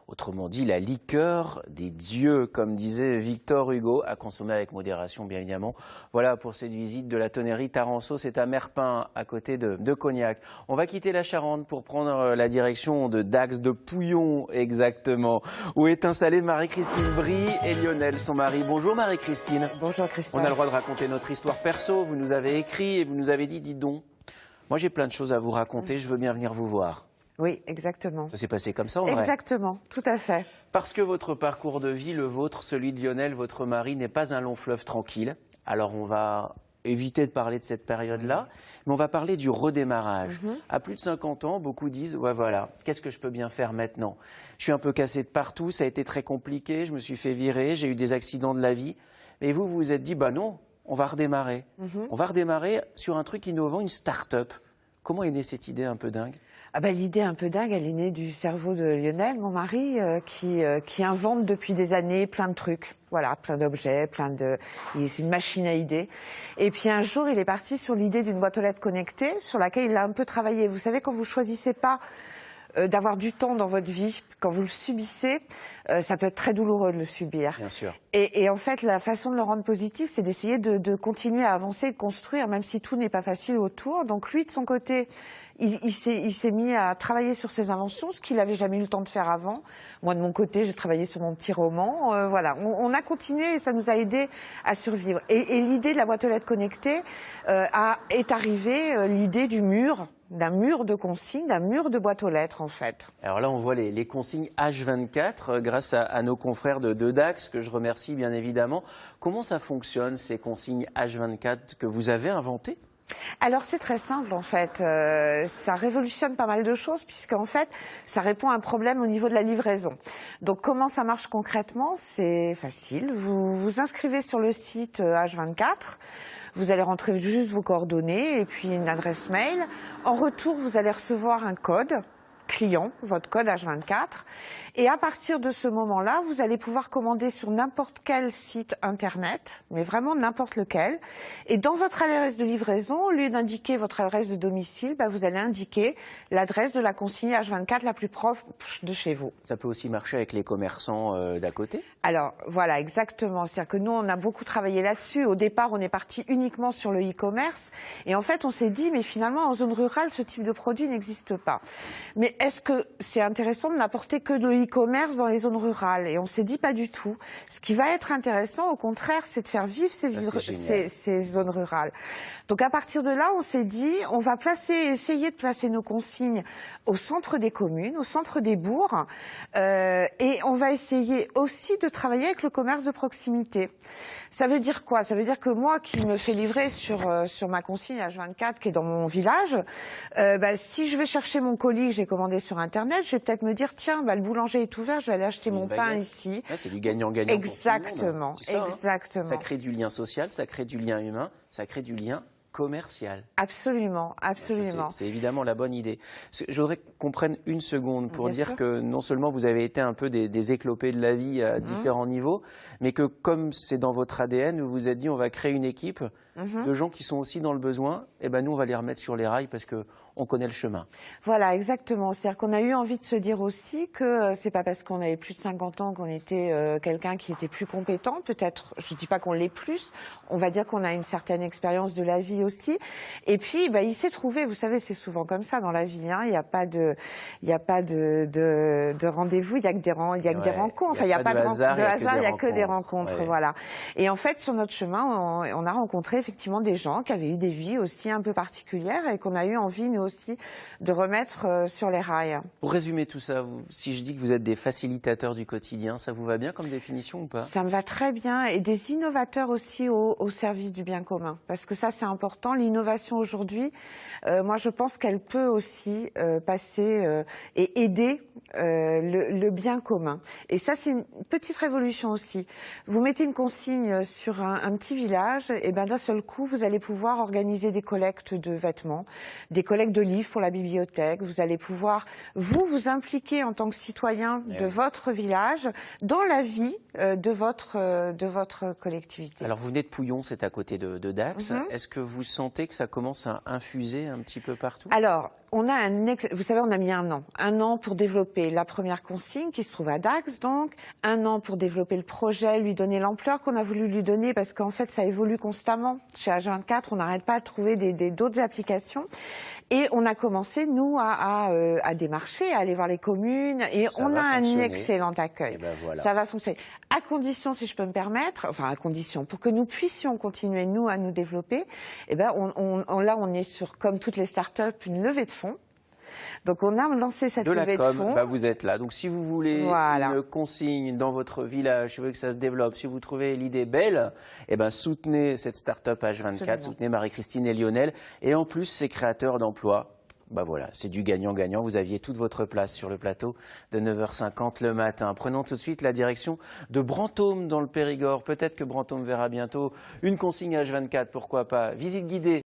Autrement dit, la liqueur des dieux, comme disait Victor Hugo, à consommer avec modération, bien évidemment. Voilà pour cette visite de la tonnerie Taranceau, c'est à Merpin, à côté de Cognac. On va quitter la Charente pour prendre la direction de Dax, de Pouillon, exactement, où est installée Marie-Christine Brie et Lionel, son mari. Bonjour Marie-Christine. Bonjour Christophe. On a le droit de raconter notre histoire perso, vous nous avez écrit et vous nous avez dit, dis donc, moi j'ai plein de choses à vous raconter, je veux bien venir vous voir. Oui, exactement. Ça s'est passé comme ça, en vrai? Exactement, tout à fait. Parce que votre parcours de vie, le vôtre, celui de Lionel, votre mari, n'est pas un long fleuve tranquille. Alors on va éviter de parler de cette période-là, mais on va parler du redémarrage. À plus de 50 ans, beaucoup disent, ouais voilà, qu'est-ce que je peux bien faire maintenant? Je suis un peu cassé de partout, ça a été très compliqué, je me suis fait virer, j'ai eu des accidents de la vie. Mais vous vous êtes dit, bah non, on va redémarrer. On va redémarrer sur un truc innovant, une start-up. Comment est née cette idée un peu dingue? Ah ben, l'idée un peu dingue, elle est née du cerveau de Lionel, mon mari, qui invente depuis des années plein de trucs. Voilà, plein d'objets, c'est une machine à idées. Et puis un jour, il est parti sur l'idée d'une boîte aux lettres connectée, sur laquelle il a un peu travaillé. Vous savez, quand vous choisissez pas d'avoir du temps dans votre vie, quand vous le subissez, ça peut être très douloureux de le subir. Bien sûr. Et en fait, la façon de le rendre positif, c'est d'essayer de continuer à avancer, de construire, même si tout n'est pas facile autour. Donc lui, de son côté, il s'est mis à travailler sur ses inventions, ce qu'il n'avait jamais eu le temps de faire avant. Moi, de mon côté, j'ai travaillé sur mon petit roman. Voilà, on a continué et ça nous a aidé à survivre. Et l'idée de la boîte aux lettres connectée est arrivée, l'idée du mur, d'un mur de consignes, d'un mur de boîte aux lettres, en fait. Alors là, on voit les consignes H24 grâce à nos confrères de Dax, que je remercie bien évidemment. Comment ça fonctionne, ces consignes H24 que vous avez inventées? Alors c'est très simple en fait, ça révolutionne pas mal de choses puisqu'en fait ça répond à un problème au niveau de la livraison. Donc comment ça marche concrètement? C'est facile, vous vous inscrivez sur le site H24, vous allez rentrer juste vos coordonnées et puis une adresse mail. En retour vous allez recevoir un code client, votre code H24, et à partir de ce moment-là, vous allez pouvoir commander sur n'importe quel site internet, mais vraiment n'importe lequel, et dans votre adresse de livraison, au lieu d'indiquer votre adresse de domicile, vous allez indiquer l'adresse de la consigne H24 la plus proche de chez vous. Ça peut aussi marcher avec les commerçants d'à côté? Alors voilà, exactement, c'est-à-dire que nous on a beaucoup travaillé là-dessus. Au départ, on est parti uniquement sur le e-commerce, et en fait on s'est dit, mais finalement en zone rurale, ce type de produit n'existe pas. Mais est-ce que c'est intéressant de n'apporter que de l'e-commerce dans les zones rurales? Et on s'est dit pas du tout. Ce qui va être intéressant, au contraire, c'est de faire vivre ces zones rurales. Donc à partir de là, on s'est dit, on va essayer de placer nos consignes au centre des communes, au centre des bourgs, et on va essayer aussi de travailler avec le commerce de proximité. Ça veut dire quoi? Ça veut dire que moi, qui me fais livrer sur ma consigne H24 qui est dans mon village, si je vais chercher mon colis que j'ai commandé sur Internet, je vais peut-être me dire, tiens, le boulanger est ouvert, je vais aller acheter mon pain ici. C'est du gagnant-gagnant. Exactement, pour tout le monde. exactement. Ça crée du lien social, ça crée du lien humain, ça crée du lien commercial. Absolument, absolument. C'est évidemment la bonne idée. Je voudrais qu'on prenne une seconde pour dire que non seulement vous avez été un peu des éclopés de la vie à différents niveaux, mais que comme c'est dans votre ADN, vous vous êtes dit on va créer une équipe de gens qui sont aussi dans le besoin, et nous on va les remettre sur les rails parce que on connaît le chemin. Voilà, exactement. C'est-à-dire qu'on a eu envie de se dire aussi que c'est pas parce qu'on avait plus de 50 ans qu'on était quelqu'un qui était plus compétent. Peut-être, je dis pas qu'on l'est plus, on va dire qu'on a une certaine expérience de la vie aussi. Et puis, il s'est trouvé, vous savez, c'est souvent comme ça dans la vie, il n'y a pas de rendez-vous, il y a que des rencontres. Enfin, il n'y a pas de hasard, il n'y a que des rencontres, voilà. Et en fait, sur notre chemin, on a rencontré effectivement des gens qui avaient eu des vies aussi un peu particulières et qu'on a eu envie, nous aussi, de remettre sur les rails. Pour résumer tout ça, si je dis que vous êtes des facilitateurs du quotidien, ça vous va bien comme définition ou pas? Ça me va très bien, et des innovateurs aussi au service du bien commun, parce que ça c'est important. L'innovation aujourd'hui, moi je pense qu'elle peut aussi passer et aider le bien commun. Et ça c'est une petite révolution aussi. Vous mettez une consigne sur un petit village, et d'un seul coup vous allez pouvoir organiser des collectes de vêtements, des collectes de livres pour la bibliothèque. Vous allez pouvoir vous impliquer en tant que citoyen de votre village dans la vie de votre collectivité. Alors vous venez de Pouillon, c'est à côté de Dax. Est-ce que vous sentez que ça commence à infuser un petit peu partout? Alors, on a vous savez, on a mis un an pour développer la première consigne qui se trouve à Dax, donc un an pour développer le projet, lui donner l'ampleur qu'on a voulu lui donner, parce qu'en fait, ça évolue constamment. Chez H24, on n'arrête pas de trouver d'autres applications. Et on a commencé, nous, à démarcher, à aller voir les communes, et on a un excellent accueil. Ben voilà. Ça va fonctionner. À condition, si je peux me permettre, enfin à condition, pour que nous puissions continuer, nous, à nous développer, eh ben, là, on est sur, comme toutes les startups, une levée de fonds. Donc on a lancé cette levée de fonds. Bah vous êtes là. Donc si vous voulez une consigne dans votre village, si vous voulez que ça se développe, si vous trouvez l'idée belle, eh ben soutenez cette start-up H24, absolument. Soutenez Marie-Christine et Lionel. Et en plus, ces créateurs d'emplois. Bah voilà, c'est du gagnant-gagnant. Vous aviez toute votre place sur le plateau de 9h50 le matin. Prenons tout de suite la direction de Brantôme dans le Périgord. Peut-être que Brantôme verra bientôt une consigne H24, pourquoi pas. Visite guidée